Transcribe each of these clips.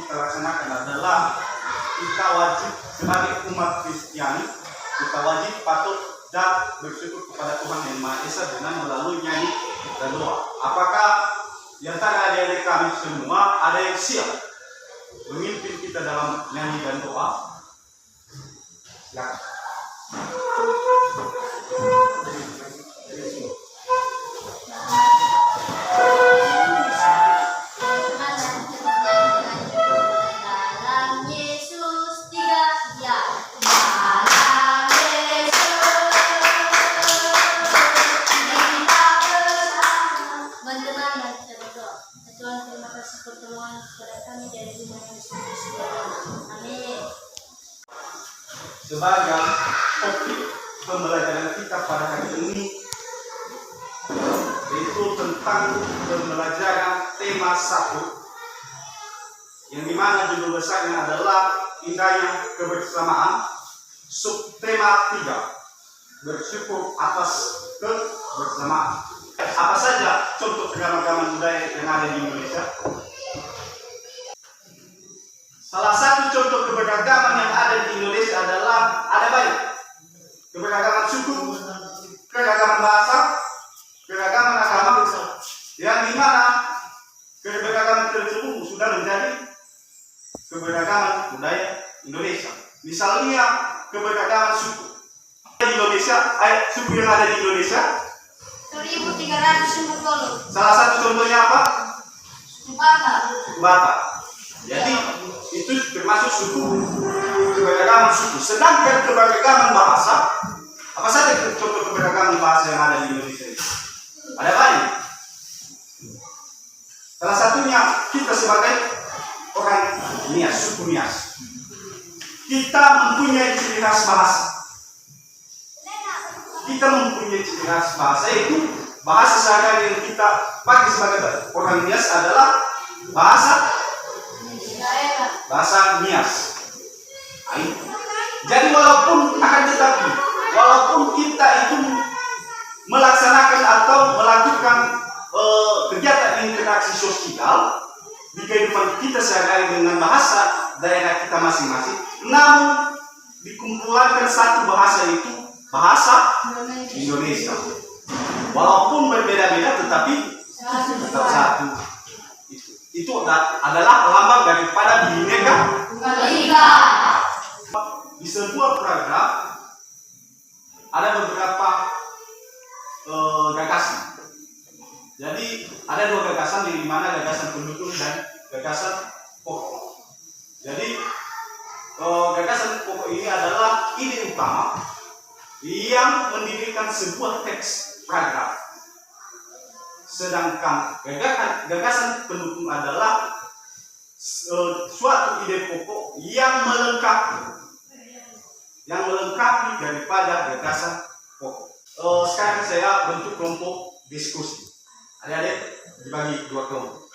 kita laksanakan adalah kita wajib sebagai umat Kristiani, kita wajib patut dan bersyukur kepada Tuhan Yang Maha Esa dengan melalui nyanyi dan doa. Apakah di antara adik-adik kami semua ada yang siap memimpin kita dalam nyanyi dan doa? Silakan. Sebagai topik pembelajaran kita pada hari ini yaitu tentang pembelajaran tema 1 yang dimana judul besarnya adalah indahnya kebersamaan, subtema 3 bersyukur atas kebersamaan. Apa saja contoh keagamaan budaya yang ada di Indonesia? Salah satu contoh keberagaman yang ada di Indonesia adalah ada banyak. Keberagaman suku, keragaman bahasa, keragaman agama, yang dimana keberagaman tersebut sudah menjadi keberagaman budaya Indonesia. Misalnya keberagaman suku. Di Indonesia, suku yang ada di Indonesia 1350. Salah satu contohnya apa? Batak. Batak. Jadi itu termasuk suku, keberagaman suku. Sedangkan keberagaman bahasa, apa saja contoh keberagaman bahasa yang ada di Indonesia ini? Ada banyak. Salah satunya kita sebagai orang Nias, suku Nias. Kita mempunyai ciri khas bahasa. Kita mempunyai ciri khas bahasa, itu bahasa sehari yang kita pakai sebagai orang Nias adalah bahasa Nias. Jadi walaupun kita itu melaksanakan atau melakukan kegiatan interaksi sosial di kehidupan kita sehari-hari dengan bahasa daerah kita masing-masing, namun dikumpulkan satu bahasa, itu bahasa Indonesia. Walaupun berbeda-beda tetapi tetap satu. Itu adalah lambang daripada Bhinneka Tunggal Ika. Di sebuah paragraf ada beberapa gagasan. Jadi ada dua gagasan, di mana gagasan pendukung dan gagasan pokok. Jadi gagasan pokok ini adalah ide utama yang mendirikan sebuah teks paragraf. Sedangkan gagasan pendukung adalah suatu ide pokok yang melengkapi daripada gagasan pokok. Sekarang saya bentuk kelompok diskusi. Adik-adik dibagi dua kelompok.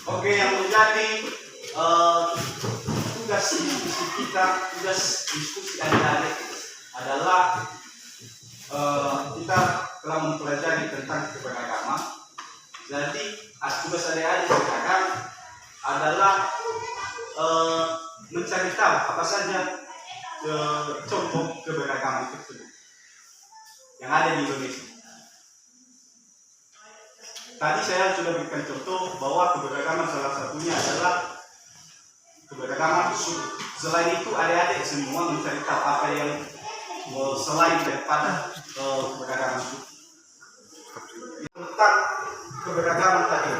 Oke, yang menjadi tugas diskusi kita, tugas diskusi adik-adik adalah kita telah mempelajari tentang keberagaman. Jadi tugas adik-adik sekarang adalah mencari tahu apa saja contoh keberagaman tersebut yang ada di Indonesia. Tadi saya sudah berikan contoh bahwa keberagaman salah satunya adalah keberagaman suku. Selain itu adik-adik semua mencari tahu apa yang selain daripada keberagaman suku. Tentang keberagaman tadi,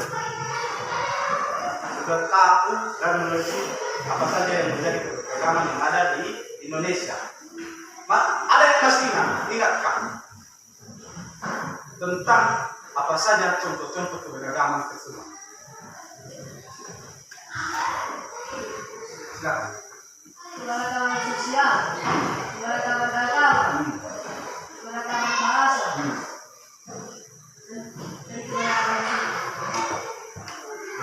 sudah tahu dan mengerti apa saja yang menjadi keberagaman yang ada di Indonesia. Ada yang pasti ingatkan tentang apa saja contoh-contoh keberagaman tersebut. Silakan. Keberagaman sosial, keberagaman agama, keberagaman bahasa, dan keberagaman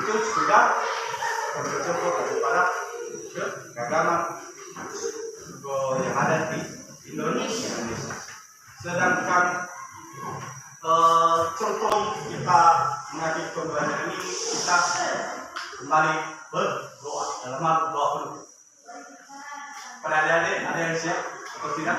Itu sudah contoh-contoh daripada keberagaman yang ada di Indonesia. Sedangkan contoh kita mengaji pembelajaran ini, kita kembali berdoa dalam hal doa penuh. Pada adik-adik ada yang siap atau tidak?